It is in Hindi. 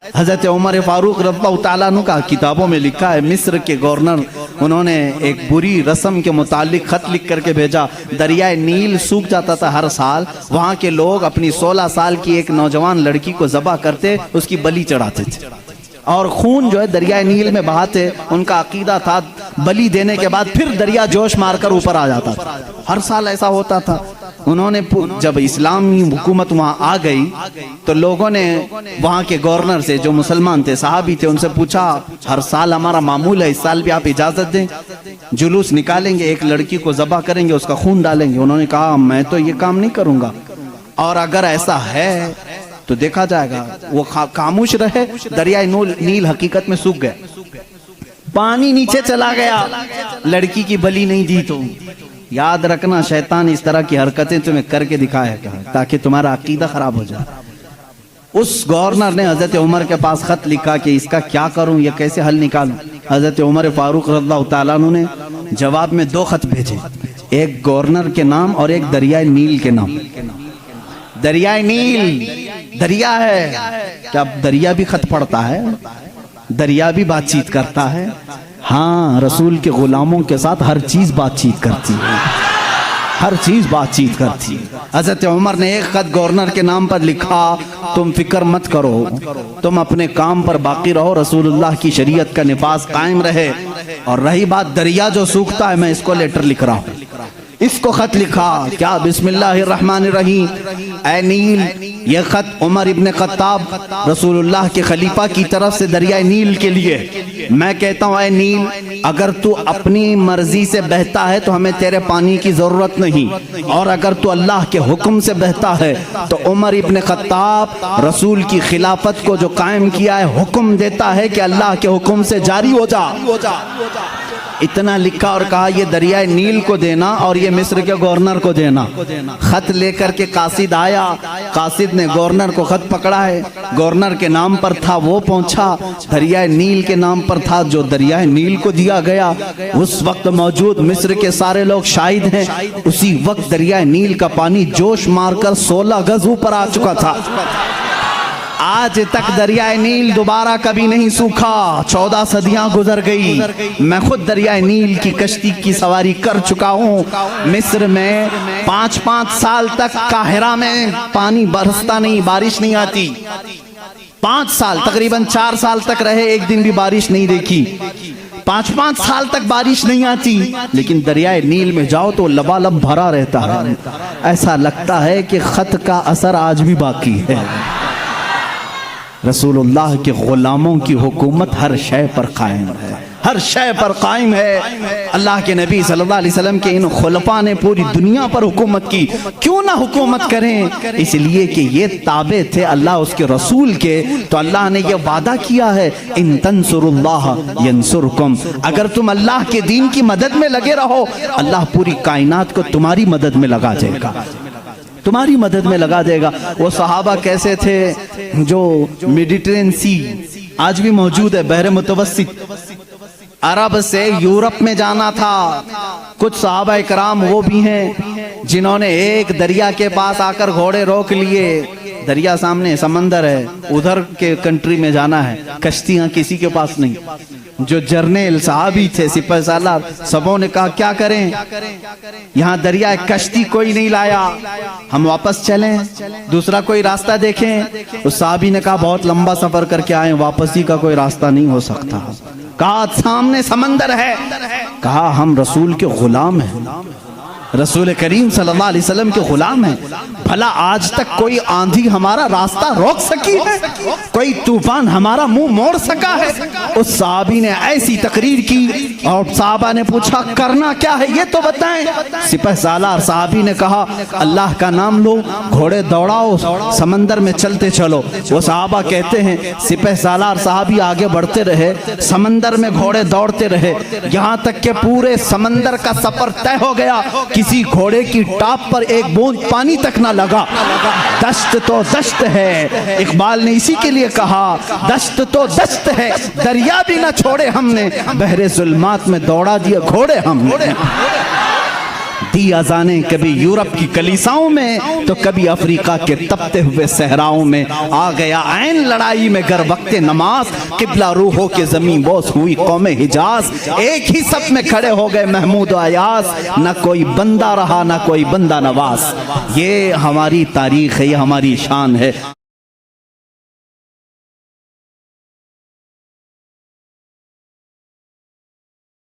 हजरत उमर फारूक रज़ियल्लाहु ताला अन्हु का किताबों में लिखा है, मिस्र के गवर्नर उन्होंने एक बुरी रस्म के मुतालिक खत लिख करके भेजा। दरियाए नील सूख जाता था हर साल, वहाँ के लोग अपनी 16 साल की एक नौजवान लड़की को ज़बह करते, उसकी बलि चढ़ाते थे और खून जो है दरियाए नील में बहाते। उनका अकीदा था बलि देने के बाद फिर दरिया जोश मारकर ऊपर आ जाता था। हर साल ऐसा होता था। उन्होंने जब इस्लामी हुकूमत वहाँ आ गई तो लोगों ने वहाँ के गवर्नर से, जो मुसलमान थे, सहाबी थे, उनसे पूछा, हर साल हमारा मामूल है, इस साल भी आप इजाज़त दें, जुलूस निकालेंगे, एक लड़की को ज़बह करेंगे, उसका खून डालेंगे। उन्होंने कहा मैं तो ये काम नहीं करूँगा, और अगर ऐसा है तो देखा जाएगा। वो खामोश रहे। दरियाए नील हकीकत में सूख गया, पानी नीचे चला गया, लड़की की बलि नहीं दी। तो याद रखना, शैतान इस तरह की हरकतें तुम्हें करके दिखाएगा ताकि तुम्हारा अकीदा खराब हो जाए। उस गवर्नर ने हजरत उमर के पास खत लिखा कि इसका क्या करूं, ये कैसे हल निकालूं। हजरत उमर फारूक रज़ियल्लाहु ताला अन्हु ने जवाब में 2 खत भेजे, एक गवर्नर के नाम और एक दरियाए नील के नाम। दरियाए नील दरिया है, क्या दरिया भी खत पढ़ता है? दरिया भी बातचीत करता है? हाँ, रसूल के गुलामों के साथ हर चीज बातचीत करती है, हर चीज बातचीत करती है। हजरत उमर ने एक खत गवर्नर के नाम पर लिखा, तुम फिक्र मत करो, तुम अपने काम पर बाकी रहो, रसूलुल्लाह की शरीयत का निफाज कायम रहे। और रही बात दरिया जो सूखता है, मैं इसको लेटर लिख रहा हूँ। इसको खत लिखा, क्या? बिस्मिल्लाहिर्रहमानिर्रहीम। ऐ नील, यह खत उमर इब्न खत्ताब रसूलुल्लाह के खलीफा की तरफ से दरियाए नील के लिए। मैं कहता हूँ, ऐ नील, अगर तू अपनी मर्जी से बहता है तो हमें तेरे पानी की जरूरत नहीं, और अगर तू अल्लाह के हुक्म से बहता है तो उमर इब्न खत्ताब रसूल की खिलाफत को जो कायम किया है, हुक्म देता है कि अल्लाह के हुक्म से जारी हो जा। इतना लिखा और कहा, ये दरियाए नील को देना और ये मिस्र के गवर्नर को देना। खत लेकर के कासिद आया, कासिद ने गवर्नर को खत पकड़ा है, गवर्नर के नाम पर था, वो पहुंचा, दरियाए नील के नाम पर था, जो दरियाए नील को दिया गया। उस वक्त मौजूद मिस्र के सारे लोग शाहिद हैं, उसी वक्त दरियाए नील का पानी जोश मारकर 16 गज ऊपर आ चुका था। आज तक दरियाए नील दोबारा कभी नहीं सूखा। 14 सदियां गुजर गई। मैं खुद दरियाए नील की कश्ती की सवारी कर चुका हूँ। मिस्र में 5-5 साल तक काहिरा में पानी बरसता नहीं, बारिश नहीं आती। 5 साल, तकरीबन 4 साल तक रहे, एक दिन भी बारिश नहीं देखी। 5-5 साल तक बारिश नहीं आती, लेकिन दरियाए नील में जाओ तो लबालब भरा रहता है। ऐसा लगता है कि खत का असर आज भी बाकी है। रसूलुल्लाह के गुलामों की हुकूमत हर शय पर कायम है, हर शय पर कायम है। अल्लाह के नबी सल्लल्लाहु अलैहि वसल्लम के इन खुलफा ने पूरी दुनिया पर हुकूमत की। क्यों ना हुकूमत करें? इसलिए कि ये ताबे थे अल्लाह उसके रसूल के। तो अल्लाह ने ये वादा किया है, इन तंसुरुल्लाह यंसुरकुम, अगर तुम अल्लाह के दीन की मदद में लगे रहो, अल्लाह पूरी कायनात को तुम्हारी मदद में लगा देगा, तुम्हारी मदद में लगा देगा। वो सहाबा कैसे थे जो मेडिटेरेनियन सी आज भी मौजूद है, बहरे मुतवस्सित, अरब से यूरोप में जाना था। कुछ सहाबा इकराम वो भी हैं जिन्होंने एक दरिया के पास आकर घोड़े रोक लिए। दरिया सामने, समंदर है, उधर के कंट्री में जाना है, कश्तियां किसी के पास नहीं। जो जर्नल साहबी थे, सिपहसालार, सबों ने कहा क्या करें, यहाँ दरिया कश्ती कोई नहीं लाया, हम वापस चलें, दूसरा कोई रास्ता देखें। उस साहबी ने कहा बहुत लंबा सफर करके आए, वापसी का कोई रास्ता नहीं हो सकता। कहा सामने समंदर है, कहा हम रसूल के गुलाम हैं, रसूल करीम सल्लल्लाहु अलैहि वसल्लम के गुलाम हैं। भला आज तक कोई आंधी हमारा रास्ता रोक सकी है? कोई तूफान हमारा मुंह मोड़ सका है? उस साहबी ने ऐसी तकरीर की और साहबा ने पूछा करना क्या है ये तो बताएं। सिपहसालार साहबी ने कहा अल्लाह का नाम लो, घोड़े दौड़ाओ, समंदर में चलते चलो। वो साहबा कहते हैं सिपहसालार साहबी आगे बढ़ते रहे, समंदर में घोड़े दौड़ते रहे, यहाँ तक के पूरे समंदर का सफर तय हो गया। किसी घोड़े की टाप पर एक बूंद पानी तक ना लगा। दश्त तो दश्त है, इकबाल ने इसी के लिए कहा दश्त तो दश्त है, दरिया भी ना छोड़े हमने, बहरे जुल्मात में दौड़ा दिए घोड़े हमने। दी अजाने कभी यूरोप की कलीसाओं में तो कभी अफ्रीका के तपते हुए सहराओं में। आ गया ऐन लड़ाई में गर वक्ते नमाज, किबला रूहों के जमीन बोस हुई कौमे हिजाज। एक ही सफ में खड़े हो गए महमूद अयास, न कोई बंदा रहा न कोई बंदा नवाज। ये हमारी तारीख है, ये हमारी शान है।